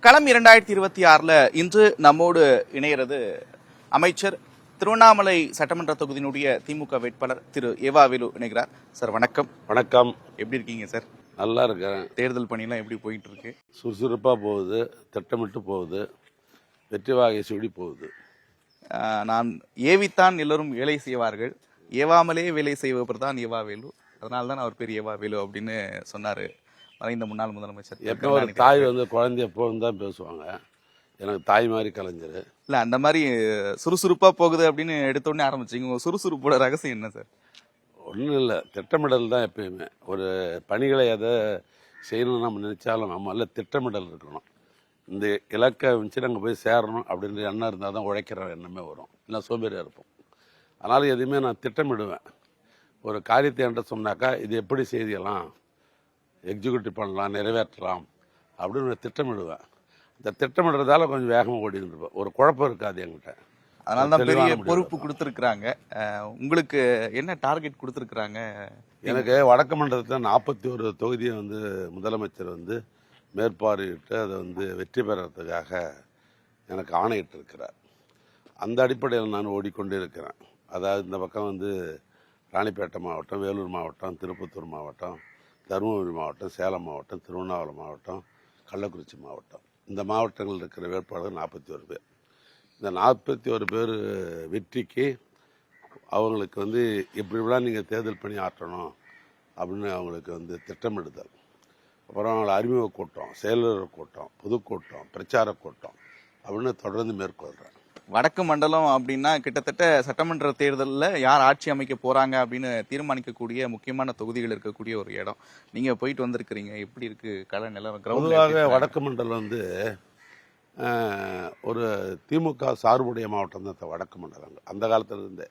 களம் 2026 இன்று நம்மோடு இணைகிறது அமைச்சர் திருவண்ணாமலை சட்டமன்ற தொகுதியினுடைய திமுக வேட்பாளர் திரு ஏவாவேலு இணைகிறார். சார் வணக்கம். வணக்கம். எப்படி இருக்கீங்க சார்? நல்லா இருக்கேன். தேர்தல் பணியெல்லாம் எப்படி போயிட்டு இருக்கு? சுறுசுறுப்பாக போகுது, திட்டமிட்டு போகுது, வெற்றி வாகை சூடி போகுது. நான் ஏவித்தான் எல்லோரும் வேலை செய்வார்கள், ஏவாமலே வேலை செய்பவர் தான் ஏவாவேலு, அதனால தான் அவர் பேர் ஏவாவேலு அப்படின்னு சொன்னார் மறைந்த முன்னாள் முதலமைச்சர். எப்போ ஒரு தாய் குழந்தைய எப்போன்னு தான் பேசுவாங்க, எனக்கு தாய் மாதிரி கலைஞர் இல்லை. அந்த மாதிரி சுறுசுறுப்பாக போகுது அப்படின்னு எடுத்தோடனே ஆரம்பிச்சிங்க. உங்கள் சுறுசுறுப்போட ரகசியம் என்ன சார்? ஒன்றும் இல்லை, திட்டமிடல் தான். எப்பயுமே ஒரு பணிகளை எதை செய்யணும்னு நம்ம நினைச்சாலும் நம்ம எல்லாம் திட்டமிடல் இருக்கணும். இந்த இலக்கை வச்சு நாங்கள் போய் சேரணும் அப்படின்ற எண்ணம் இருந்தால் தான் உழைக்கிற எண்ணமே வரும், இல்லை சோம்பேறியாக இருப்போம். அதனால் எதுவுமே நான் திட்டமிடுவேன். ஒரு காரியத்தை என்கிட்ட சொன்னாக்கா இது எப்படி செய்யலாம், எக்ஸிக்யூட்டிவ் பண்ணலாம், நிறைவேற்றலாம் அப்படின்னு திட்டமிடுவேன். இந்த திட்டமிடுறதால கொஞ்சம் வேகமாக ஓடிட்டு இருப்பேன், ஒரு குழப்பம் இருக்காது என்கிட்ட. அதனால தான் பெரிய பொறுப்பு கொடுத்துருக்குறாங்க. உங்களுக்கு என்ன டார்கெட் கொடுத்துருக்குறாங்க? எனக்கு வடக்கு மண்டலத்தில் 41 தொகுதியை முதலமைச்சர் மேற்பார்வையிட்டு அதை வெற்றி பெறறதுக்காக எனக்கு ஆணையிட்டு இருக்கிறார். அந்த அடிப்படையில் நான் ஓடிக்கொண்டே இருக்கிறேன். அதாவது இந்த பக்கம் ராணிப்பேட்டை மாவட்டம், வேலூர் மாவட்டம், திருப்பத்தூர் மாவட்டம், தருமபுரி மாவட்டம், சேலம் மாவட்டம், திருவண்ணாமலை மாவட்டம், கள்ளக்குறிச்சி மாவட்டம், இந்த மாவட்டங்களில் இருக்கிற வேட்பாளர்கள் 41 பேர். இந்த 41 பேர் வெற்றிக்கு அவங்களுக்கு இப்படிலாம் நீங்கள் தேர்தல் பணி ஆற்றணும் அப்படின்னு அவங்களுக்கு திட்டமிடுதல், அப்புறம் அவங்களை அறிமுக கூட்டம், செயலர் கூட்டம், பொதுக்கூட்டம், பிரச்சார கூட்டம் அப்படின்னு தொடர்ந்து மேற்கொள்கிறேன். வடக்கு மண்டலம் அப்படின்னா கிட்டத்தட்ட சட்டமன்ற தேர்தலில் யார் ஆட்சி அமைக்க போறாங்க அப்படின்னு தீர்மானிக்கக்கூடிய முக்கியமான தொகுதிகள் இருக்கக்கூடிய ஒரு இடம். நீங்க போயிட்டு வந்திருக்கிறீங்க, எப்படி இருக்கு கள நிலவரம்? பொதுவாக வடக்கு மண்டலம் ஒரு திமுக சார்புடைய மாவட்டம் தான் வடக்கு மண்டலம். அந்த காலத்துல இருந்தே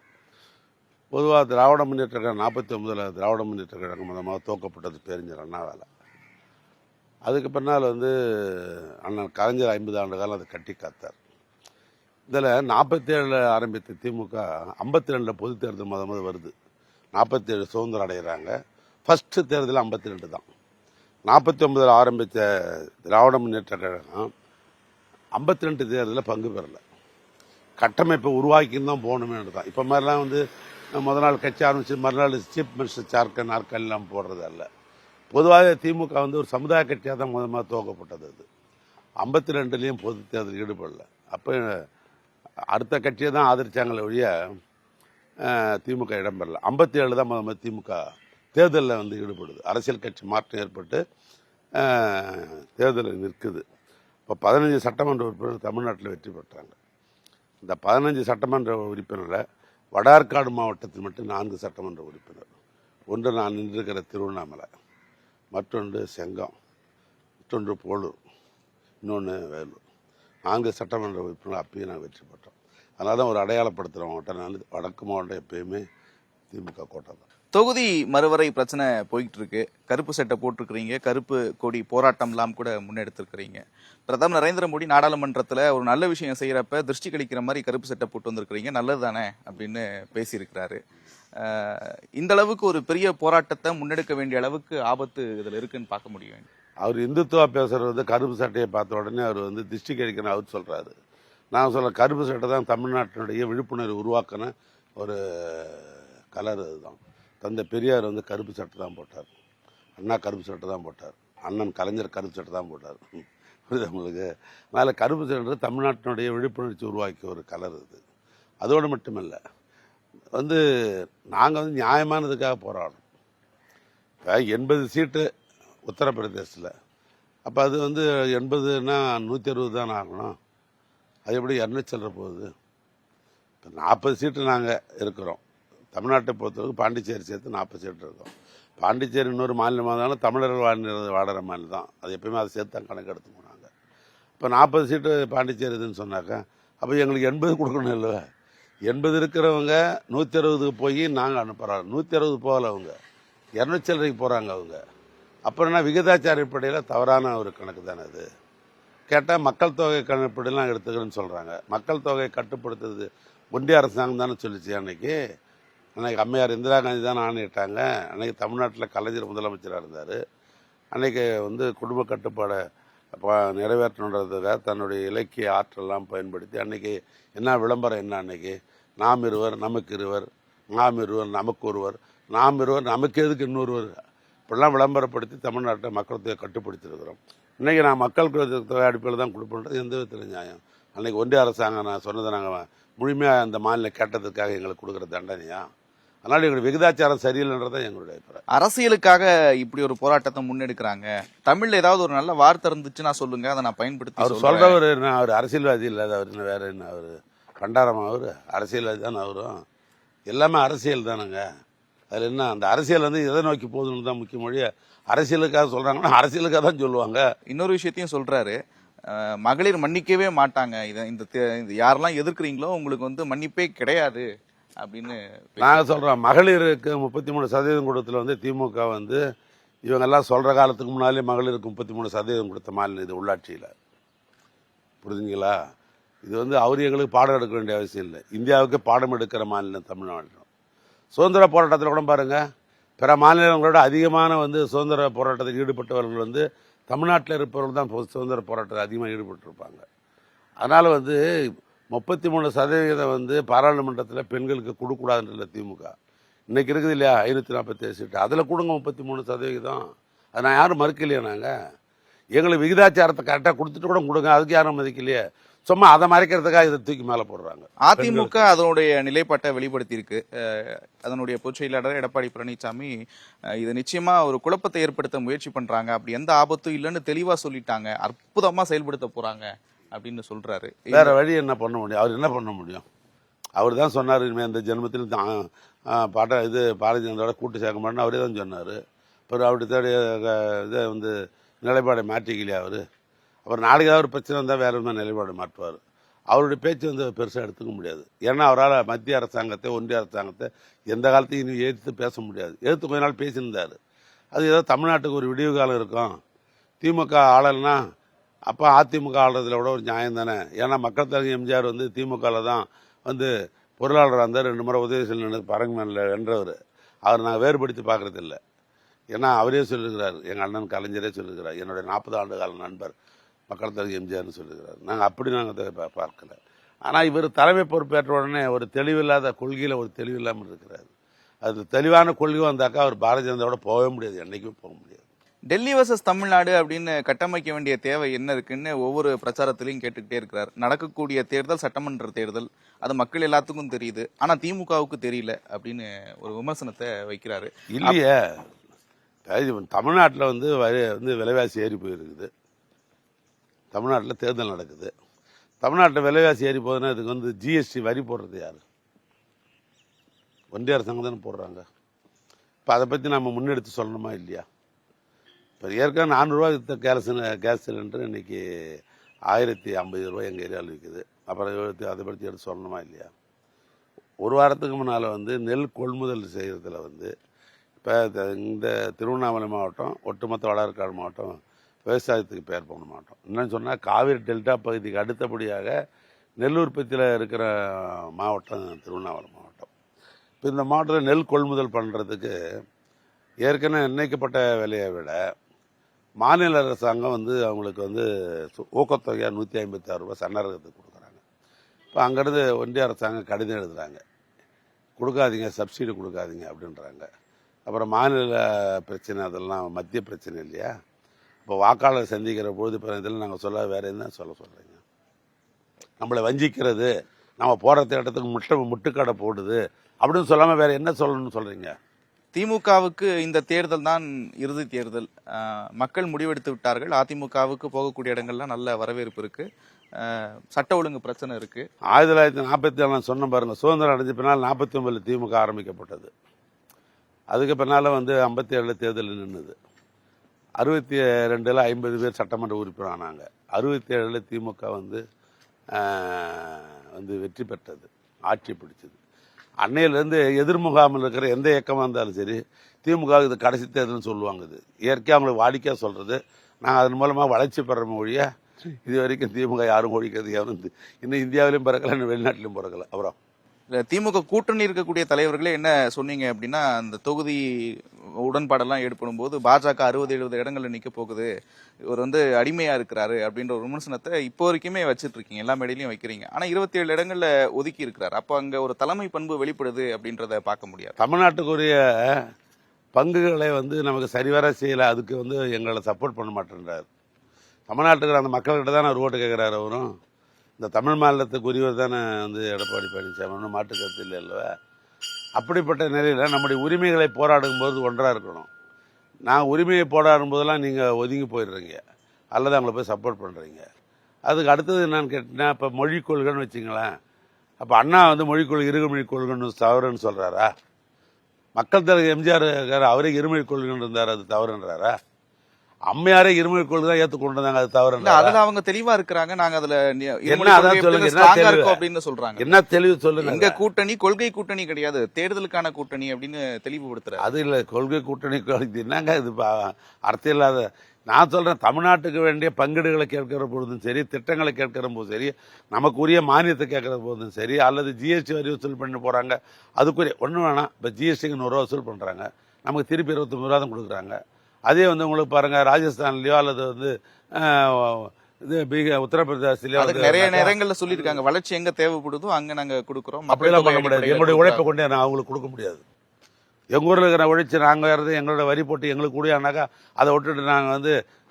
பொதுவாக திராவிட முன்னேற்ற கழகம் 49 திராவிட முன்னேற்ற கழகம் முதல் துவக்கப்பட்டது பேரறிஞர் அண்ணாவால். அதுக்கு பின்னால் அண்ணன் கலைஞர் 50 ஆண்டு காலம் அதை கட்டி காத்தார். இதில் 47 ஆரம்பித்த திமுக 52 பொது தேர்தல் முதல் வருது. 47 சுதந்திரம் அடைகிறாங்க. ஃபஸ்ட்டு தேர்தல் 52 தான். 49 ஆரம்பித்த திராவிட முன்னேற்ற கழகம் 52 தேர்தலில் பங்கு பெறலை. கட்டமைப்பை உருவாக்கின்னு தான் போகணுமேனு தான். இப்போ மாதிரிலாம் முதல் நாள் கட்சி ஆரம்பிச்சு மறுநாள் சீஃப் மினிஸ்டர் சார்க்க நாற்காலிலாம் போடுறது அல்ல. பொதுவாக திமுக ஒரு சமுதாய கட்சியாக தான் முதல் துவக்கப்பட்டது. அது 52லேயும் பொது தேர்தல் ஈடுபடல. அப்போ அடுத்த கட்சியை தான் ஆதரிச்சாங்களே ஒழிய திமுக இடம்பெறல. 57 தான் முதல் திமுக தேர்தலில் ஈடுபடுது. அரசியல் கட்சி மாற்றம் ஏற்பட்டு தேர்தலில் நிற்குது. இப்போ 15 சட்டமன்ற உறுப்பினர் தமிழ்நாட்டில் வெற்றி பெற்றாங்க. இந்த 15 சட்டமன்ற உறுப்பினரில் வடார்காடு மாவட்டத்தில் மட்டும் 4 சட்டமன்ற உறுப்பினர். ஒன்று நான் நின்றிருக்கிற திருவண்ணாமலை, மற்றொன்று செங்கம், மற்றொன்று போலூர், இன்னொன்று வேலூர். 4 சட்டமன்ற உறுப்பினர் அப்பயும் நாங்கள் வெற்றி பெற்றோம். அதனால தான் ஒரு அடையாளப்படுத்துகிற மாவட்டம் நான் வடக்கு மாவட்டம். எப்பயுமே திமுக கோட்டை தான். தொகுதி மறுவரை பிரச்சனை போயிட்டு இருக்கு. கருப்பு சட்டை போட்டிருக்கிறீங்க, கருப்பு கொடி போராட்டம்லாம் கூட முன்னெடுத்திருக்கிறீங்க. பிரதமர் நரேந்திர மோடி நாடாளுமன்றத்தில் ஒரு நல்ல விஷயம் செய்யறப்ப திருஷ்டி கழிக்கிற மாதிரி கருப்பு சட்டை போட்டு வந்திருக்கிறீங்க, நல்லது தானே அப்படின்னு பேசியிருக்கிறாரு. இந்த அளவுக்கு ஒரு பெரிய போராட்டத்தை முன்னெடுக்க வேண்டிய அளவுக்கு ஆபத்து இதில் இருக்குன்னு பார்க்க முடியும். அவர் இந்துத்துவா பேசுறது கருப்பு சட்டையை பார்த்த உடனே அவர் திருஷ்டி கழிக்கணும் அவர் சொல்றாரு. நான் சொல்ல கருப்பு சட்டை தான் தமிழ்நாட்டினுடைய விழிப்புணர்வு உருவாக்கின ஒரு கலர். அதுதான் தந்தை பெரியார் கருப்பு சட்டை தான் போட்டார், அண்ணா கருப்பு சட்டை தான் போட்டார், அண்ணன் கலைஞர் கருப்பு சட்டை தான் போட்டார். புரியுது உங்களுக்கு? அதனால் கருப்பு சட்டை தமிழ்நாட்டினுடைய விழிப்புணர்ச்சி உருவாக்கிய ஒரு கலர் இது. அதோடு மட்டுமில்லை, நாங்கள் நியாயமானதுக்காக போராடணும். இப்போ 80 சீட்டு உத்தரப்பிரதேசத்தில், அப்போ அது 80ன்னா 160 தானே ஆகணும். அது எப்படி 200 சில்லற போகுது? இப்போ 40 சீட்டு நாங்கள் இருக்கிறோம். தமிழ்நாட்டை பொறுத்தவரைக்கும் பாண்டிச்சேரி சேர்த்து 40 சீட்டு இருக்கோம். பாண்டிச்சேரி இன்னொரு மாநிலமாக இருந்தாலும் தமிழர்கள் வாடுற மாநிலம் தான். அது எப்பயுமே அதை சேர்த்து தான் கணக்கு எடுத்து போனாங்க. இப்போ 40 சீட்டு பாண்டிச்சேரி இதுன்னு சொன்னாக்கா அப்போ எங்களுக்கு 80 கொடுக்கணும் இல்லை? 80 இருக்கிறவங்க 160க்கு போய் நாங்கள் அனுப்புகிறாங்க. 160 போகல, அவங்க 200 சில்லறைக்கு போகிறாங்க அவங்க. அப்புறம் என்ன விகிதாச்சார அடிப்படையில் தவறான ஒரு கணக்கு தானே அது. கேட்டால் மக்கள் தொகை கணக்கீடுலாம் எடுத்துக்கிறேன்னு சொல்கிறாங்க. மக்கள் தொகையை கட்டுப்படுத்துறது ஒன்றிய அரசாங்கம் தானே சொல்லிச்சு. அன்னைக்கு அம்மையார் இந்திரா காந்தி தானே ஆணையிட்டாங்க. அன்னைக்கு தமிழ்நாட்டில் கலைஞர் முதலமைச்சராக இருந்தார். அன்னைக்கு குடும்ப கட்டுப்பாடை நிறைவேற்றணுன்றதுக்காக தன்னுடைய இலக்கிய ஆற்றலாம் பயன்படுத்தி அன்னைக்கு என்ன விளம்பரம் என்ன அன்னைக்கு நாம் இருவர் நமக்கு இருவர், நாம் இருவர் நமக்கு ஒருவர், நாம் இருவர் நமக்கு எதுக்கு இன்னொருவர், இப்படிலாம் விளம்பரப்படுத்தி தமிழ்நாட்டை மக்கள் தொகையை கட்டுப்படுத்தியிருக்கிறோம். இன்றைக்கி நான் மக்கள் தொகை அடிப்படையில் தான் கொடுப்போன்றது எந்த விதத்தில் நியாயம்? அன்றைக்கி ஒன்றிய அரசாங்கம் நான் சொன்னதை நாங்கள் முழுமையாக அந்த மாநிலம் கேட்டதுக்காக எங்களுக்கு கொடுக்குற தண்டனையா? அதனால் எங்களுடைய விகிதாச்சாரம் சரியில்லைன்றதான் எங்களுடைய அபிப்பிராயம். அரசியலுக்காக இப்படி ஒரு போராட்டத்தை முன்னெடுக்கிறாங்க. தமிழ்ல ஏதாவது ஒரு நல்ல வார்த்தை இருந்துச்சுன்னா சொல்லுங்க, அதை நான் பயன்படுத்தி அவர் சொல்றவர் என்ன? அவர் அரசியல்வாதி இல்லாத அவர் என்ன வேற என்ன? அவர் பண்டாரமா? அவர் அரசியல்வாதி தானே? அவரும் எல்லாமே அரசியல் தானேங்க. அதில் என்ன அந்த அரசியல் வந்து எதை நோக்கி போகுதுன்னு தான் முக்கிய மொழியை. அரசியலுக்காக சொல்றாங்கன்னா அரசியலுக்காக தான் சொல்லுவாங்க. இன்னொரு விஷயத்தையும் சொல்றாரு, மகளிர் மன்னிக்கவே மாட்டாங்க. இந்த யாரெல்லாம் எதிர்க்கிறீங்களோ உங்களுக்கு வந்து மன்னிப்பே கிடையாது அப்படின்னு நாங்கள் சொல்கிறோம். மகளிருக்கு 33% கொடுத்துல வந்து திமுக வந்து இவங்கெல்லாம் சொல்கிற காலத்துக்கு முன்னாலே மகளிருக்கு 33% கொடுத்த மாநிலம் இது உள்ளாட்சியில். புரிஞ்சுங்களா? இது வந்து அவர் எங்களுக்கு பாடம் எடுக்க வேண்டிய அவசியம் இல்லை. இந்தியாவுக்கு பாடம் எடுக்கிற மாநிலம் தமிழ்நாடு. சுதந்திர போராட்டத்தில் கூட பாருங்கள், பிற மாநிலங்களோட அதிகமான வந்து சுதந்திர போராட்டத்தில் ஈடுபட்டவர்கள் வந்து தமிழ்நாட்டில் இருப்பவர்கள் தான் சுதந்திர போராட்டத்தில் அதிகமாக ஈடுபட்டிருப்பாங்க. அதனால் வந்து 33% வந்து பாராளுமன்றத்தில் பெண்களுக்கு கொடுக்கூடாதுன்ற திமுக. இன்னைக்கு இருக்குது இல்லையா 547 சீட்டு, அதில் கொடுங்க 33%. அது நான் யாரும் மறுக்கலையே. நாங்கள் எங்களுக்கு விகிதாச்சாரத்தை கரெக்டாக கொடுத்துட்டு கூட கொடுங்க, அதுக்கு யாரும் மதிக்கலையே. சும்மா அதை மறைக்கிறதுக்காக இதை தூக்கி மேலே போடுறாங்க. அதிமுக அதனுடைய நிலைப்பாட்டை வெளிப்படுத்தியிருக்கு. அதனுடைய பொதுச் செயலாளர் எடப்பாடி பழனிசாமி இது நிச்சயமா ஒரு குழப்பத்தை ஏற்படுத்த முயற்சி பண்றாங்க, அப்படி எந்த ஆபத்தும் இல்லைன்னு தெளிவா சொல்லிட்டாங்க, அற்புதமா செயல்படுத்த போறாங்க அப்படின்னு சொல்றாரு. வேற வழி என்ன பண்ண முடியும்? அவர் என்ன பண்ண முடியும்? அவர் தான் சொன்னார், இனிமேல் இந்த ஜென்மத்தில் பாரதிய ஜனதாவோட கூட்டு சேர்க்க மாட்டேன்னு அவரே தான் சொன்னார். அப்புறம் அவருடைய இதை வந்து நிலைப்பாடை மாற்றிக்கலையா அவர்? அப்புறம் நாளைக்கு ஏதாவது ஒரு பிரச்சனை இருந்தால் வேற என்ன நிலைப்பாடு மாற்றுவார்? அவருடைய பேச்சு வந்து பெருசாக எடுத்துக்க முடியாது. ஏன்னா அவரால் மத்திய அரசாங்கத்தை ஒன்றிய அரசாங்கத்தை எந்த காலத்தையும் இனி எதிர்த்து பேச முடியாது. எதிர்த்து கொஞ்ச நாள் பேசியிருந்தார். அது ஏதோ தமிழ்நாட்டுக்கு ஒரு விடிவு காலம் இருக்கும், திமுக ஆளலைன்னா அப்போ அதிமுக ஆளுறதுல கூட ஒரு நியாயம் தானே. ஏன்னா மக்கள் தலைவர் எம்ஜிஆர் வந்து திமுகவில் தான் வந்து பொருளாளராக இருந்தார். 2 முறை உதவி செய்யணும் பரங்கமேனில் வென்றவர். அவர் நாங்கள் வேறுபடுத்தி பார்க்குறது இல்லை. ஏன்னா அவரே சொல்லியிருக்கிறார், எங்கள் அண்ணன் கலைஞரே சொல்லியிருக்கிறார், என்னுடைய 40 ஆண்டு கால நண்பர் மக்கள் தலைவர் எம்ஜிஆர்னு சொல்லியிருக்கிறார். நாங்கள் அப்படி நாங்கள் பார்க்கல. ஆனால் இவர் தலைமை பொறுப்பேற்ற உடனே ஒரு தெளிவில்லாத கொள்கையில் ஒரு தெளிவில்லாமல் இருக்கிறார். அது தெளிவான கொள்கை வந்தாக்கா அவர் பாரதிய ஜனதாவோட போகவே முடியாது, என்றைக்குமே போக முடியாது. டெல்லி வர்சஸ் தமிழ்நாடு அப்படின்னு கட்டமைக்க வேண்டிய தேவை என்ன இருக்குன்னு ஒவ்வொரு பிரச்சாரத்திலையும் கேட்டுக்கிட்டே இருக்கிறார். நடக்கக்கூடிய தேர்தல் சட்டமன்ற தேர்தல், அது மக்கள் எல்லாத்துக்கும் தெரியுது, ஆனா திமுகவுக்கு தெரியல அப்படின்னு ஒரு விமர்சனத்தை வைக்கிறாரு. இல்லையே, தமிழ்நாட்டில் வந்து விலைவாசி ஏறி போயிருக்குது. தமிழ்நாட்டில் தேர்தல் நடக்குது. தமிழ்நாட்டில் விலைவாசி ஏறி போகுதுன்னா இதுக்கு வந்து ஜிஎஸ்டி வரி போடுறது யார்? ஒன்றிய அரசாங்கம் தானே போடுறாங்க. இப்போ அதை பற்றி நம்ம முன்னெடுத்து சொல்லணுமா இல்லையா? இப்போ ஏற்கனவே 400 ரூபா விற்ற கேஸ் சிலிண்டர் இன்னைக்கு 1050 ரூபாய் எங்கள் ஏரியாவில் விற்குது. அப்புறம் அதை பற்றி எடுத்து சொல்லணுமா இல்லையா? ஒரு வாரத்துக்கு முன்னால் வந்து நெல் கொள்முதல் செய்கிறதுல வந்து இப்போ இந்த திருவண்ணாமலை மாவட்டம், ஒட்டுமொத்த வடஆற்காடு மாவட்டம் விவசாயத்துக்கு பெயர் போன மாவட்டம். என்னன்னு சொன்னால் காவிரி டெல்டா பகுதிக்கு அடுத்தபடியாக நெல் உற்பத்தியில் இருக்கிற மாவட்டம் திருவண்ணாமலை மாவட்டம். இப்போ இந்த மாவட்டத்தில் நெல் கொள்முதல் பண்ணுறதுக்கு ஏற்கனவே நிர்ணயிக்கப்பட்ட விலையை விட மாநில அரசாங்கம் வந்து அவங்களுக்கு வந்து ஊக்கத்தொகையாக 156 ரூபாய் சன்னரகத்துக்கு கொடுக்குறாங்க. இப்போ அங்கேருந்து ஒன்றிய அரசாங்கம் கடிதம் எழுதுகிறாங்க, கொடுக்காதீங்க, சப்சிடி கொடுக்காதீங்க அப்படின்றாங்க. அப்புறம் மாநில பிரச்சனை, அதெல்லாம் மத்திய பிரச்சனை இல்லையா? இப்போ வாக்காளர் சந்திக்கிற பொழுது இப்போ இதெல்லாம் நாங்கள் சொல்ல வேற என்ன சொல்கிறீங்க? நம்மளை வஞ்சிக்கிறது, நம்ம போகிற இடத்துக்கு முட்டுக்கடை போடுது அப்படின்னு சொல்லாமல் வேற என்ன சொல்லணும்னு சொல்கிறீங்க? திமுகவுக்கு இந்த தேர்தல் தான் இறுதி தேர்தல். மக்கள் முடிவெடுத்து விட்டார்கள். அதிமுகவுக்கு போகக்கூடிய இடங்கள்லாம் நல்ல வரவேற்பு இருக்கு, சட்ட ஒழுங்கு பிரச்சனை இருக்கு. 1947 சொன்ன பாருங்க, சுதந்திரம் அடைஞ்ச பின்னால் 49 திமுக ஆரம்பிக்கப்பட்டது. அதுக்கு பின்னால் வந்து 57 தேர்தலில் நின்றுது. 62ல் 50 பேர் சட்டமன்ற உறுப்பினர் ஆனாங்க. 67ல் திமுக வந்து வெற்றி பெற்றது, ஆட்சி பிடிச்சது. அன்னையிலேருந்து எதிர்முகாமில் இருக்கிற எந்த இயக்கமாக இருந்தாலும் சரி, திமுக இது கடைசி தேர்தல்னு சொல்லுவாங்க. இது இயற்கையாக அவங்களுக்கு வாடிக்கையாக சொல்கிறது. நாங்கள் அதன் மூலமாக வளர்ச்சி பெற மொழியா இது வரைக்கும் திமுக யாரும் ஒழிக்கிறது இன்னும் இந்தியாவிலையும் பிறக்கல, இன்னும் வெளிநாட்டிலையும் பிறக்கல. அப்புறம் இல்ல திமுக கூட்டணி இருக்கக்கூடிய தலைவர்களே என்ன சொன்னீங்க அப்படின்னா, அந்த தொகுதி உடன்பாடெல்லாம் ஏற்படும் போது பாஜக 60-70 இடங்கள்ல நிக்க போகுது, இவர் வந்து அடிமையா இருக்கிறாரு அப்படின்ற ஒரு விமர்சனத்தை இப்போ வரைக்குமே வச்சிட்டு இருக்கீங்க, எல்லா மேடையிலையும் வைக்கிறீங்க. ஆனா 27 இடங்கள்ல ஒதுக்கி இருக்கிறார். அப்ப அங்க ஒரு தலைமை பண்பு வெளிப்படுது அப்படின்றத பார்க்க முடியாது. தமிழ்நாட்டுக்குரிய பங்குகளை வந்து நமக்கு சரிவர செய்யலை, அதுக்கு வந்து எங்களை சப்போர்ட் பண்ண மாட்டேன்றார். தமிழ்நாட்டுக்கு அந்த மக்கள்கிட்ட தானே ஒரு ஓட்டு கேட்குறாரு. அவரும் இந்த தமிழ் மாநிலத்துக்கு உரியவர் தானே வந்து எடப்பாடி பழனிசாமி, ஒன்றும் மாற்று கருத்து இல்லை அல்லவா? அப்படிப்பட்ட நிலையில் நம்முடைய உரிமைகளை போராடும் போது ஒன்றாக இருக்கணும். நான் உரிமையை போராடும் போதெல்லாம் நீங்கள் ஒதுங்கி போயிடுறீங்க அல்லது அவங்கள போய் சப்போர்ட் பண்ணுறீங்க. அதுக்கு அடுத்தது என்னன்னு கேட்டிங்கன்னா, இப்போ மொழிக் கொள்கைன்னு வச்சுங்களேன். அப்போ அண்ணா வந்து மொழிக் கொள்கை இருமொழி கொள்கைன்னு தவறுன்னு சொல்கிறாரா? மக்கள் தலைவர் எம்ஜிஆர் அவரே இருமொழி கொள்கைன்னு இருந்தார், அது தவறுன்றாரா? அம்மையாரே இருமொழி கொள்கை தான் ஏற்றுக்கொண்டு வந்தாங்க, அது தவறு. அதுல அவங்க தெளிவா இருக்கிறாங்க. நாங்க அதுல என்ன அதான் சொல்லுங்க, அப்படின்னு சொல்றாங்க. என்ன தெளிவு சொல்லுங்க. எங்க கூட்டணி கொள்கை கூட்டணி கிடையாது, தேர்தலுக்கான கூட்டணி அப்படின்னு தெளிவுபடுத்துறாரு. அது இல்ல கொள்கை கூட்டணி என்னங்க இது அர்த்தம் இல்லாத. நான் சொல்றேன், தமிழ்நாட்டுக்கு வேண்டிய பங்கீடுகளை கேட்கிற பொழுதும் சரி, திட்டங்களை கேட்கிற போதும் சரி, நமக்கு உரிய மானியத்தை கேட்கிற போதும் சரி, அல்லது ஜிஎஸ்டி வரி வசூல் பண்ணி போறாங்க, அதுக்குரிய ஒன்றும் வேணாம். இப்போ ஜிஎஸ்டிக்கு 100 ரூபா வசூல் பண்றாங்க, நமக்கு திருப்பி 29 ரூபா தான் கொடுக்குறாங்க. அதே வந்து உங்களுக்கு பாருங்க, ராஜஸ்தான்லயோ அல்லது வந்து இது உத்தரப்பிரதேசலயோ நிறைய நேரங்கள்ல சொல்லியிருக்காங்க, வளர்ச்சி எங்க தேவைப்படுதோ அங்க நாங்க கொடுக்குறோம். அப்படியெல்லாம் பண்ண முடியாது. எங்களுடைய உழைப்பை கொண்டு நான் அவங்களுக்கு கொடுக்க முடியாது. எங்கள் ஊரில் இருக்கிற உழைச்சி நாங்கள் இருந்து எங்களோட வரி போட்டு எங்களுக்கு கூடியானாக்கா அதை விட்டுட்டு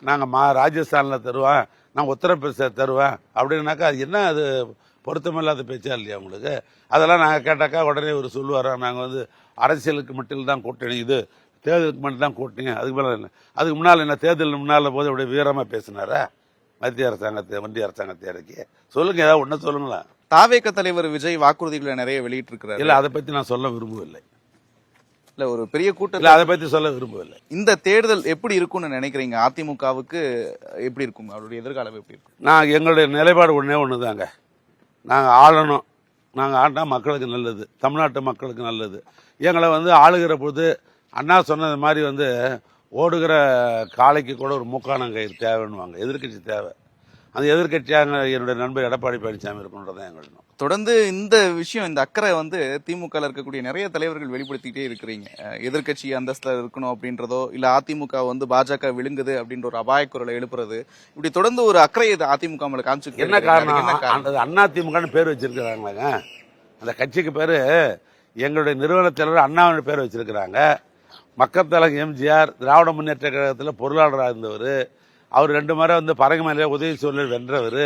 நாங்கள் ராஜஸ்தானில் தருவேன், நான் உத்தரப்பிரதேச தருவேன் அப்படின்னாக்கா அது என்ன, அது பொருத்தமில்லாத பேச்சா இல்லையா உங்களுக்கு? அதெல்லாம் நாங்கள் கேட்டாக்கா உடனே ஒரு சொல்லுவாரா, நாங்கள் வந்து அரசியலுக்கு மட்டும் தான் கூட்டணி, இது தேர்தலுக்கு மட்டும் தான் கூட்டணி, அதுக்கு மேலே என்ன, அதுக்கு முன்னால் என்ன தேர்தல் முன்னால் போது அப்படியே வீரமாக பேசினாரா ஒன்றிய அரசாங்கத்தை இறக்கி? சொல்லுங்க, ஏதாவது ஒன்று சொல்லுங்களேன். தாவேக தலைவர் விஜய் வாக்குறுதிகளை நிறைய வெளியிட்டு இருக்கிறார். இல்லை, அதை பற்றி நான் சொல்ல விரும்பவில்லை. இல்ல ஒரு பெரிய கூட்டம், அதை பற்றி சொல்ல விரும்பவில்லை. இந்த தேர்தல் எப்படி இருக்கும்னு நினைக்கிறீங்க? அதிமுகவுக்கு எப்படி இருக்கும், அவருடைய எதிர்காலம் எப்படி இருக்கும்? நான் எங்களுடைய நிலைப்பாடு ஒன்று தாங்க, நாங்கள் ஆளணும், நாங்கள் ஆண்டா மக்களுக்கு நல்லது, தமிழ்நாட்டு மக்களுக்கு நல்லது. எங்களை வந்து ஆளுகிற பொழுது அண்ணா சொன்னது மாதிரி வந்து ஓடுகிற காளைக்கு கூட ஒரு மூக்கானங்கயிறு தேவைன்னுவாங்க. எதிர்கட்சி தேவை. அந்த எதிர்கட்சியாக என்னுடைய நண்பர் எடப்பாடி பழனிசாமி இருக்கணுன்றதான் எங்களுக்கு. தொடர்ந்து இந்த விஷயம், இந்த அக்கறை வந்து திமுக இருக்கக்கூடிய நிறைய தலைவர்கள் வெளிப்படுத்திக்கிட்டே இருக்கிறீங்க. எதிர்கட்சி அந்தஸ்தில் இருக்கணும் அப்படின்றதோ, இல்ல அதிமுக வந்து பாஜக விழுங்குது அப்படின்ற ஒரு அபாய குரலை எழுப்புறது, இப்படி தொடர்ந்து ஒரு அக்கறை அதிமுக மேல காமிச்சு. என்ன காரணம்? அண்ணா திமுகன்னு பேர் வச்சிருக்கிறாங்களாங்க. அந்த கட்சிக்கு பேரு எங்களுடைய நிறுவன தலைவர் அண்ணாவின் பேர் வச்சிருக்கிறாங்க. மக்கள் தலைவர் எம்ஜிஆர் திராவிட முன்னேற்ற கழகத்தில் பொருளாளராக இருந்தவர். அவர் 2 முறை வந்து பரங்கமலையில உதவி சொல்ல வென்றவர்.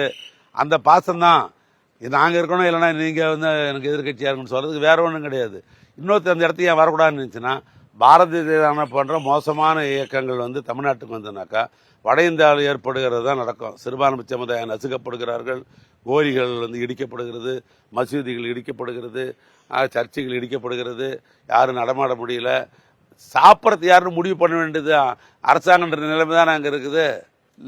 அந்த பாசம்தான் நாங்கள் இருக்கணும், இல்லைன்னா நீங்கள் வந்து எனக்கு எதிர்கட்சியாக இருக்குன்னு சொல்கிறதுக்கு வேற ஒன்றும் கிடையாது. இன்னொருத்தர் அந்த இடத்துக்கு ஏன் வரக்கூடாதுன்னு இருந்துச்சுன்னா, பாரதிய ஜனதா போன்ற மோசமான இயக்கங்கள் வந்து தமிழ்நாட்டுக்கு வந்தனாக்கா வட இந்தியாவில் ஏற்படுகிறது தான் நடக்கும். சிறுபான்மை சமுதாயம் நசுக்கப்படுகிறார்கள், கோரிகள் வந்து இடிக்கப்படுகிறது, மசூதிகள் இடிக்கப்படுகிறது, சர்ச்சைகள் இடிக்கப்படுகிறது, யாரும் நடமாட முடியல. சாப்பிட்றது யாருன்னு முடிவு பண்ண வேண்டியது அரசாங்கன்ற நிலைமை தான் அங்கே இருக்குது.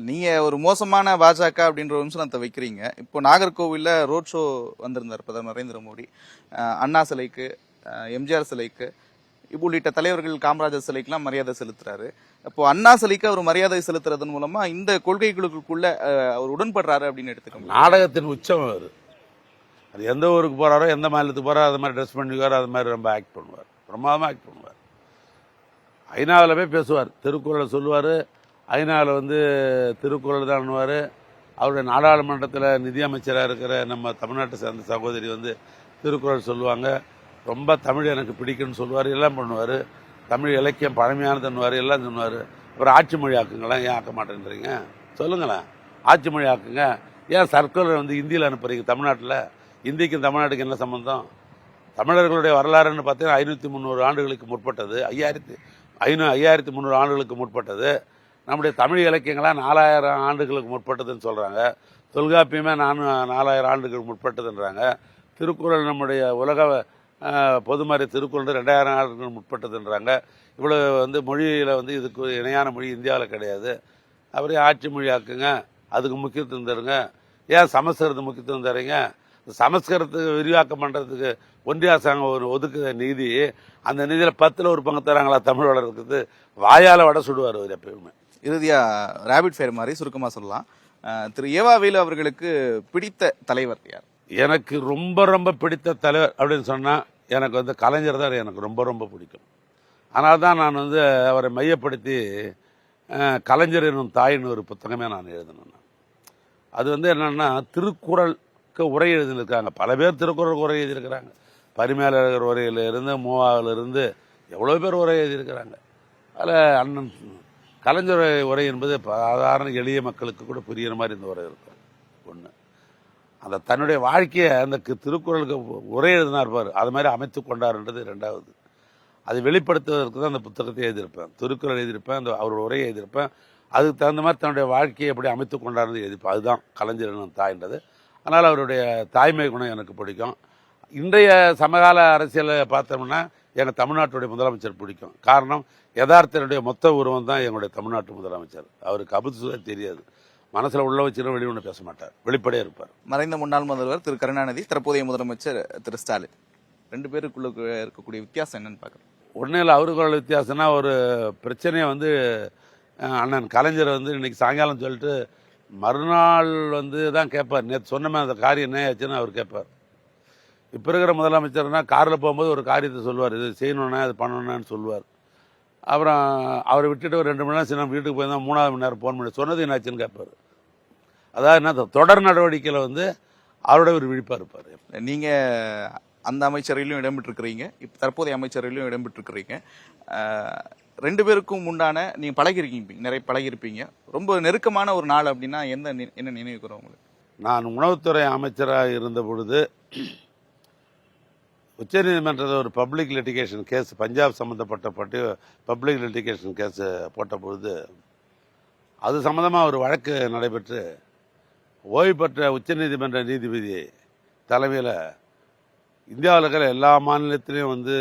நீங்க ஒரு மோசமான பாஜக அப்படின்ற விமர்சனத்தை வைக்கிறீங்க. இப்போ நாகர்கோவில்ல ரோட் ஷோ வந்திருந்தார் பிரதமர் நரேந்திர மோடி. அண்ணா சிலைக்கு, எம்ஜிஆர் சிலைக்கு, உள்ளிட்ட தலைவர்கள், காமராஜர் சிலைக்கெல்லாம் மரியாதை செலுத்துறாரு. அப்போ அண்ணா சிலைக்கு அவர் மரியாதை செலுத்துறதன் மூலமா இந்த கொள்கைகளுக்குள்ள அவர் உடன்படுறாரு அப்படின்னு எடுத்துக்கணும். நாடகத்தின் உச்சம் அவர். அது எந்த ஊருக்கு போறாரோ, எந்த மாநிலத்துக்கு போறாரோ, அது மாதிரி ட்ரெஸ் பண்ணிக்குவார், அது மாதிரி ரொம்ப ஆக்ட் பண்ணுவார், பிரமாதமாக ஆக்ட் பண்ணுவார். ஐநாவில் போய் பேசுவார், திருக்குறளை சொல்லுவார், ஐநாவில் வந்து திருக்குறள் தான் பண்ணுவார். அவருடைய நாடாளுமன்றத்தில் நிதியமைச்சராக இருக்கிற நம்ம தமிழ்நாட்டை சேர்ந்த சகோதரி வந்து திருக்குறள் சொல்லுவாங்க. ரொம்ப தமிழ் எனக்கு பிடிக்குன்னு சொல்லுவார், எல்லாம் பண்ணுவார். தமிழ் இலக்கியம் பழமையானதுன்னுவார், எல்லாம் சொன்னார். அப்புறம் ஆட்சி மொழி ஆக்குங்களேன், ஏன் ஆக்க மாட்டேன்றீங்க சொல்லுங்களேன்? ஆட்சி மொழி ஆக்குங்க. ஏன் சர்க்குலர் வந்து இந்தியில் அனுப்புறீங்க? தமிழ்நாட்டில் இந்திக்கும் தமிழ்நாட்டுக்கு என்ன சம்பந்தம்? தமிழர்களுடைய வரலாறுன்னு பார்த்தீங்கன்னா 500-300 ஆண்டுகளுக்கு முற்பட்டது. 5300 ஆண்டுகளுக்கு முற்பட்டது. நம்முடைய தமிழ் இலக்கியங்களாம் 4000 ஆண்டுகளுக்கு முற்பட்டதுன்னு சொல்கிறாங்க. தொல்காப்பியமே 4000 ஆண்டுகளுக்கு முற்பட்டதுன்றாங்க. திருக்குறள் நம்முடைய உலக பொதுமறை திருக்குறள் 2000 ஆண்டுகள் முற்பட்டதுன்றாங்க. இவ்வளோ வந்து மொழியில் வந்து இதுக்கு இணையான மொழி இந்தியாவில் கிடையாது. அவரே ஆட்சி மொழி ஆக்குங்க, அதுக்கு முக்கியத்துவம் தருங்க. ஏன் சமஸ்கிருதத்துக்கு முக்கியத்துவம் தரீங்க? சமஸ்கிருதத்துக்கு விரிவாக்கம் பண்ணுறதுக்கு ஒன்றிய அரசாங்கம் ஒரு ஒதுக்குற நிதி, அந்த நிதியில் 10ல் 1 பங்கு தராங்களா தமிழ் வளர்க்குறது? வாயால் வடை சுடுவார் அவர் எப்பயுமே. இறுதியா ரேபிட் ஃபயர் மாதிரி சுருக்கமாக சொல்லலாம், திரு ஏவா வேலு அவர்களுக்கு பிடித்த தலைவர் யார்? எனக்கு ரொம்ப ரொம்ப பிடித்த தலைவர் அப்படின்னு சொன்னால் எனக்கு வந்து கலைஞர் தான் எனக்கு ரொம்ப ரொம்ப பிடிக்கும். அதனால தான் நான் வந்து அவரை மையப்படுத்தி கலைஞர் என்னும் தாயின்னு ஒரு புத்தகமே நான் எழுதினேன். அது வந்து என்னென்னா திருக்குறளுக்கு உரை எழுதியிருக்காங்க. பல பேர் திருக்குறளுக்கு உரை எழுதியிருக்கிறாங்க. பரிமேலழகர் உரையிலிருந்து மூவாவிலிருந்து எவ்வளோ பேர் உரை எழுதியிருக்கிறாங்க. அதில் அண்ணன் கலைஞர் உரை என்பது சாதாரண எளிய மக்களுக்கு கூட புரிகிற மாதிரி இந்த உரை இருக்கும். ஒன்று, அந்த தன்னுடைய வாழ்க்கையை அந்த திருக்குறளுக்கு உரை எழுதினார் பாரு, அது மாதிரி அமைத்து கொண்டார்ன்றது ரெண்டாவது. அதை வெளிப்படுத்துவதற்கு தான் அந்த புத்தகத்தை எழுதியிருப்பேன். திருக்குறள் எழுதியிருப்பேன், அந்த அவரோட உரையை எழுதியிருப்பேன். அதுக்கு தகுந்த மாதிரி தன்னுடைய வாழ்க்கையை எப்படி அமைத்து கொண்டாடுறது எழுதியிருப்பேன். அதுதான் கலைஞர் தாய்ன்றது. அதனால் அவருடைய தாய்மை குணம் எனக்கு பிடிக்கும். இன்றைய சமகால அரசியலை பார்த்தோம்னா எங்கள் தமிழ்நாட்டுடைய முதலமைச்சர் பிடிக்கும். காரணம், யதார்த்தனுடைய மொத்த உருவம் தான் எங்களுடைய தமிழ்நாட்டு முதலமைச்சர். அவருக்கு அபுதுசுவே தெரியாது. மனசில் உள்ள வச்சுன்னு வெளியே ஒன்று பேச மாட்டார், வெளிப்படையாக இருப்பார். மறைந்த முன்னாள் முதல்வர் திரு கருணாநிதி, தற்போதைய முதலமைச்சர் திரு ஸ்டாலின், ரெண்டு பேருக்குள்ள இருக்கக்கூடிய வித்தியாசம் என்னன்னு பார்க்குறோம். ஒன்றும் இல்லை, அவருக்குள்ள வித்தியாசம்னா ஒரு பிரச்சனையை வந்து அண்ணன் கலைஞர் வந்து இன்னைக்கு சாயங்காலம் சொல்லிட்டு மறுநாள் வந்து தான் கேட்பார். நேற்று சொன்னமே அந்த காரியம் என்ன ஆச்சுன்னு அவர் கேட்பார். இப்போ இருக்கிற முதலமைச்சர்னா காரில் போகும்போது ஒரு காரியத்தை சொல்லுவார், இது செய்யணுன்னா இது பண்ணணுன்னு சொல்லுவார். அப்புறம் அவரை விட்டுட்டு ஒரு 2 மணி நேரம் சின்ன வீட்டுக்கு போயிருந்தா 3வது மணி நேரம் ஃபோன் பண்ணி சொன்னது என்னாச்சுன்னு கேட்பார். அதாவது என்ன, தொடர் நடவடிக்கையில் வந்து அவரோட ஒரு விழிப்பாக இருப்பார். நீங்கள் அந்த அமைச்சரையிலும் இடம்பெற்றிருக்கிறீங்க, இப்போ தற்போதைய அமைச்சரையிலும் இடம்பெற்றிருக்கிறீங்க. ரெண்டு பேருக்கும் உண்டான நீங்கள் பழகிருக்கீங்க, நிறைய பழகிருப்பீங்க. ரொம்ப நெருக்கமான ஒரு நாள் அப்படின்னா என்ன நினைவுக்கிறோம் உங்களுக்கு? நான் உணவுத்துறை அமைச்சராக இருந்த பொழுது உச்சநீதிமன்றத்தில் ஒரு பப்ளிக் லிட்டிகேஷன் கேஸ், பஞ்சாப் சம்மந்தப்பட்ட பப்ளிக் லிட்டிகேஷன் கேஸ் போட்ட பொழுது அது சம்மந்தமாக ஒரு வழக்கு நடைபெற்று ஓய்வு பெற்ற உச்சநீதிமன்ற நீதிபதி தலைமையில் இந்தியாவில் இருக்கிற எல்லா மாநிலத்திலையும் வந்து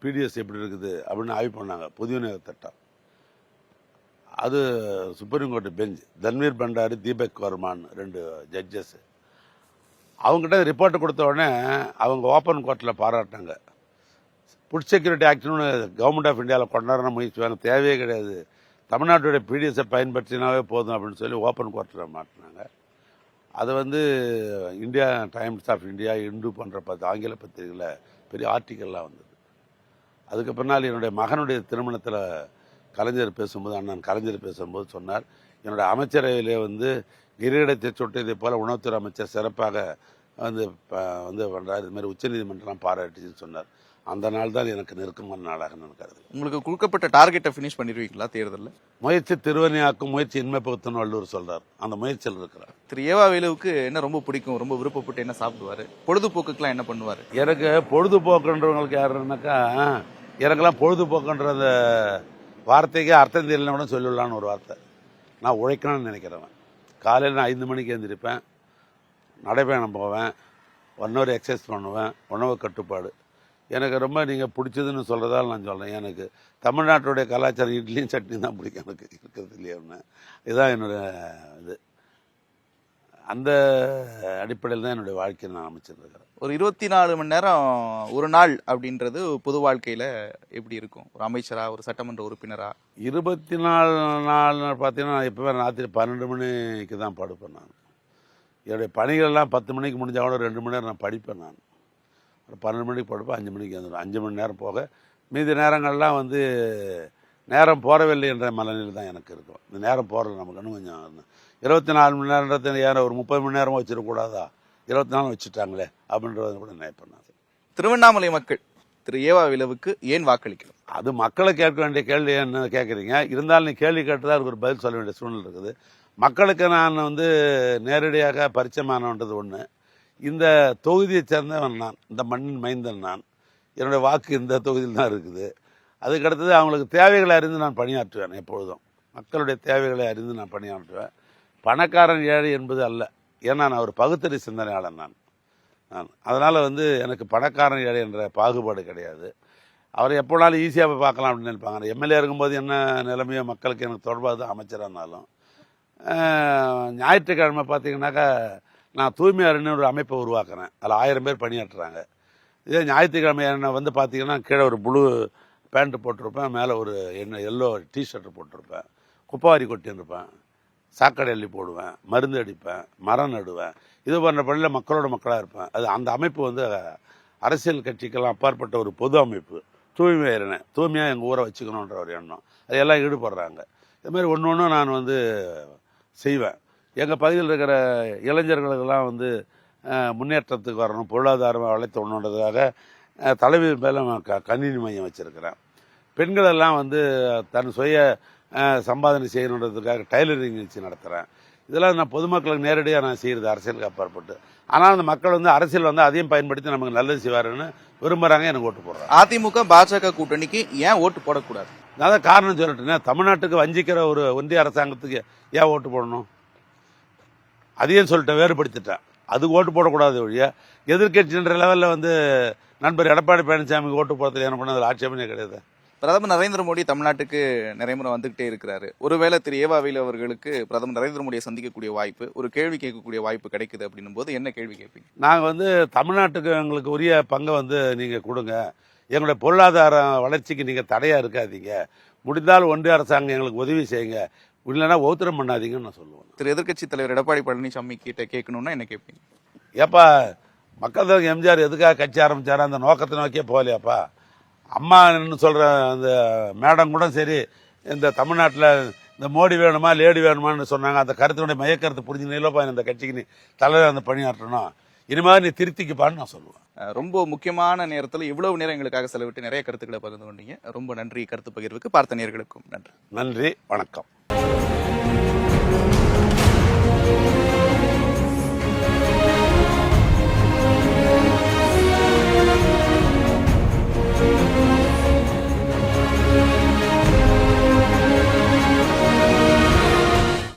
பிடிஎஸ் எப்படி இருக்குது அப்படின்னு ஆய்வு பண்ணாங்க. பொது விநியோக திட்டம். அது supreme court bench, Tanveer Bhandari, Deepak வர்மான் 2 ஜட்ஜஸ். அவங்ககிட்ட ரிப்போர்ட் கொடுத்த உடனே அவங்க ஓப்பன் கோர்ட்டில் பாராட்டினாங்க. ஃபுட் செக்யூரிட்டி ஆக்ட்னு கவர்மெண்ட் ஆஃப் இந்தியாவில் கொண்டாடுற முயற்சி வேணும், தேவையே கிடையாது, தமிழ்நாட்டுடைய பிடிஎஸை பயன்படுத்தினாவே போதும் அப்படின்னு சொல்லி ஓப்பன் கோர்ட்டில் மாட்டினாங்க. அதை வந்து India Times of India, Hindu போன்ற ஆங்கில பத்திரிகையில் பெரிய ஆர்டிக்கல்லாம் வந்தது. அதுக்கு பின்னால் என்னுடைய மகனுடைய திருமணத்தில் கலைஞர் பேசும்போது, அண்ணன் கலைஞர் பேசும்போது சொன்னார், என்னுடைய அமைச்சரவையிலே வந்து கிரீடத்தை சொட்டதை போல உணவுத்துறை அமைச்சர் சிறப்பாக வந்து பண்ணுறார், இது மாதிரி உச்சநீதிமன்றம் பாராட்டிச்சுன்னு சொன்னார். அந்த நாள் தான் எனக்கு நெருக்கமான நாளாக நினைக்கிறது. உங்களுக்கு கொடுக்கப்பட்ட டார்கெட்டை ஃபினிஷ் பண்ணிடுவீங்களா தேர்தலில்? முயற்சி திருவனியாக்கும், முயற்சி இன்மை பகுத்துன்னு வள்ளுவர் சொல்றார். அந்த முயற்சியில் இருக்கிறார். திரு ஏவா வேலுவுக்கு என்ன ரொம்ப பிடிக்கும், ரொம்ப விருப்பப்பட்டு என்ன சாப்பிடுவாரு, பொழுதுபோக்குக்கெல்லாம் என்ன பண்ணுவார்? எனக்கு பொழுதுபோக்குன்றவங்களுக்கு யாருன்னாக்கா, எனக்கெல்லாம் பொழுதுபோக்குன்ற அந்த வார்த்தைக்கு அர்த்தம் தெரியலன்னு கூட சொல்லிடலான்னு ஒரு வார்த்தை. நான் உழைக்கணும்னு நினைக்கிறவன். காலையில் நான் 5 மணிக்கு எழுந்திருப்பேன், நடைப்பயணம் போவேன், 1 hour எக்ஸசைஸ் பண்ணுவேன், உணவு கட்டுப்பாடு. எனக்கு ரொம்ப நீங்கள் பிடிச்சதுன்னு சொல்கிறதால நான் சொல்கிறேன். எனக்கு தமிழ்நாட்டுடைய கலாச்சாரம் இட்லியும் சட்னி தான் பிடிக்கும் எனக்கு இருக்கிறது இல்லையா ஒன்று. இதுதான் என்னுடைய இது. அந்த அடிப்படையில் தான் என்னுடைய வாழ்க்கையை நான் அமைச்சிருக்கிறேன். ஒரு 24 மணி நேரம் ஒரு நாள் அப்படின்றது பொது வாழ்க்கையில் எப்படி இருக்கும்? ஒரு அமைச்சரா, ஒரு சட்டமன்ற உறுப்பினரா? 24 நாள் பார்த்தீங்கன்னா நான் எப்போவே ராத்திரி 12 மணிக்கு தான் படுப்பேன். நான் என்னுடைய பணிகள்லாம் 10 மணிக்கு முடிஞ்சால் கூட 2 மணி நேரம் நான் படிப்பேன். நான் 12 மணிக்கு படுப்பேன், 5 மணிக்கு வந்துடும். 5 மணி நேரம் போக மீதி நேரங்கள்லாம் வந்து நேரம் போறவில்லை என்ற மனநிலை தான் எனக்கு இருக்கும். இந்த நேரம் போகிறது நமக்கு இன்னும் கொஞ்சம் 24 மணி நேரத்தை ஏற ஒரு 30 மணி நேரம் வச்சிடக்கூடாதா, 24 வச்சுட்டாங்களே அப்படின்றத கூட நினைப்பேன். திருவண்ணாமலை மக்கள் திரு ஏவா வேலுவுக்கு ஏன் வாக்களிக்கணும்? அது மக்களை கேட்க வேண்டிய கேள்வி என்ன கேட்குறீங்க. இருந்தாலும் நீ கேள்வி கேட்டுதான் அதுக்கு ஒரு பதில் சொல்ல வேண்டிய சூழ்நிலை இருக்குது. மக்களுக்கு நான் வந்து நேரடியாக பரிச்சயமானன்றது ஒன்று. இந்த தொகுதியை சேர்ந்தவன் நான், இந்த மண்ணின் மைந்தன் நான். என்னுடைய வாக்கு இந்த தொகுதியில் தான் இருக்குது. அதுக்கடுத்தது அவங்களுக்கு தேவைகளை அறிந்து நான் பணியாற்றுவேன். எப்பொழுதும் மக்களுடைய தேவைகளை அறிந்து நான் பணியாற்றுவேன். பணக்காரன் ஏழை என்பது அல்ல. ஏன்னா நான் ஒரு பகுத்தறி சிந்தனையாளன் நான். அதனால் வந்து எனக்கு பணக்காரன் ஏழை என்ற பாகுபாடு கிடையாது. அவரை எப்போனாலும் ஈஸியாக போய் பார்க்கலாம் அப்படின்னு நினைப்பாங்க. எம்எல்ஏ இருக்கும்போது என்ன நிலைமையோ மக்களுக்கு எனக்கு தொடர்பாக அமைச்சரானாலும், ஞாயிற்றுக்கிழமை பார்த்தீங்கன்னாக்கா நான் தூய்மை அருண் ஒரு அமைப்பை உருவாக்குறேன். அதில் 1000 பேர் பணியாற்றுறாங்க. இதே ஞாயிற்றுக்கிழமை என்ன வந்து பார்த்தீங்கன்னா கீழே ஒரு ப்ளூ பேண்ட்டு போட்டிருப்பேன், மேலே ஒரு எல்லோ டிஷர்ட்டு போட்டிருப்பேன், குப்பைவாரி கொட்டின்னு இருப்பேன், சாக்கடை அள்ளி போடுவேன், மருந்து அடிப்பேன், மரம் நடுவேன். இது போன்ற பள்ளியில் மக்களோட மக்களாக இருப்பேன். அது அந்த அமைப்பு வந்து அரசியல் கட்சிக்கெல்லாம் அப்பாற்பட்ட ஒரு பொது அமைப்பு. தூய்மையாக எங்கள் ஊரை வச்சுக்கணுன்ற ஒரு எண்ணம், அது எல்லாம் ஈடுபடுறாங்க. இதுமாதிரி ஒன்று ஒன்றும் நான் வந்து செய்வேன். எங்கள் பகுதியில் இருக்கிற இளைஞர்களுக்கெல்லாம் வந்து முன்னேற்றத்துக்கு வரணும், பொருளாதாரமாக வளைத்தணுன்றதுக்காக தலைவி மேலே கணினி மையம் வச்சுருக்கிறேன். பெண்களெல்லாம் வந்து தன் சுய சம்பாதனை செய்யணுன்றதுக்காக டைலரிங் நிகழ்ச்சி நடத்துகிறேன். இதெல்லாம் நான் பொதுமக்களுக்கு நேரடியாக நான் செய்கிறது அரசியலுக்கு அப்பாற்பட்டு. ஆனால் அந்த மக்கள் வந்து அரசியல் வந்து அதையும் பயன்படுத்தி நமக்கு நல்லது செய்வாருன்னு விரும்புகிறாங்க, எனக்கு ஓட்டு போடுறாங்க. அதிமுக பாஜக கூட்டணிக்கு ஏன் ஓட்டு போடக்கூடாது? நான் தான் காரணம் சொல்லிட்டேன்னா, தமிழ்நாட்டுக்கு வஞ்சிக்கிற ஒரு ஒன்றிய அரசாங்கத்துக்கு ஏன் ஓட்டு போடணும்? அதையும் சொல்லிட்டேன், வேறுபடுத்திட்டேன். அதுக்கு ஓட்டு போடக்கூடாது ஒழிய எதிர்கட்சின்ற லெவலில் வந்து நண்பர் எடப்பாடி பழனிசாமிக்கு ஓட்டு போடுறதுல என்ன பண்ணதில் ஆட்சேபனே கிடையாது. பிரதமர் நரேந்திர மோடி தமிழ்நாட்டுக்கு நிறைய முறை வந்துகிட்டே இருக்கிறாரு. ஒருவேளை திரு ஏவாவில் அவர்களுக்கு பிரதமர் நரேந்திர மோடியை சந்திக்கக்கூடிய வாய்ப்பு, ஒரு கேள்வி கேட்கக்கூடிய வாய்ப்பு கிடைக்குது அப்படின்னும் போது என்ன கேள்வி கேட்பீங்க? நாங்கள் வந்து தமிழ்நாட்டுக்கு எங்களுக்கு உரிய பங்கை வந்து நீங்கள் கொடுங்க, எங்களுடைய பொருளாதார வளர்ச்சிக்கு நீங்கள் தடையாக இருக்காதீங்க, முடிந்தால் ஒன்றிய அரசாங்கம் எங்களுக்கு உதவி செய்யுங்க, இல்லைன்னா ஒத்துரம் பண்ணாதீங்கன்னு நான் சொல்லுவேன். திரு எதிர்க்கட்சி தலைவர் எடப்பாடி பழனிசாமி கிட்ட கேட்கணும்னா என்ன கேட்பீங்க? ஏப்பா, மக்கள் தலைவர் எம்ஜிஆர் எதுக்காக கட்சி ஆரம்பிச்சாரா? அந்த நோக்கத்தை நோக்கியே போகலையாப்பா? அம்மான்னு சொல்கிற அந்த மேடம் கூட சரி, இந்த தமிழ்நாட்டில் இந்த மோடி வேணுமா லேடி வேணுமான்னு சொன்னாங்க. அந்த கருத்தினுடைய மையக்கருத்து புரிஞ்சு நிலப்பா, இந்த கட்சிக்கு நீ தலைவர் அந்த பணியாற்றணும், இனிமேல் நீ திருத்திக்குப்பான்னு நான் சொல்லுவேன். ரொம்ப முக்கியமான நேரத்தில் இவ்வளவு நேரம் எங்களுக்காக செலவிட்டு நிறைய கருத்துக்களை பகிர்ந்து கொண்டீங்க. ரொம்ப நன்றி. கருத்து பகிர்வுக்கு பார்த்த நேயர்களுக்கும் நன்றி. நன்றி, வணக்கம்.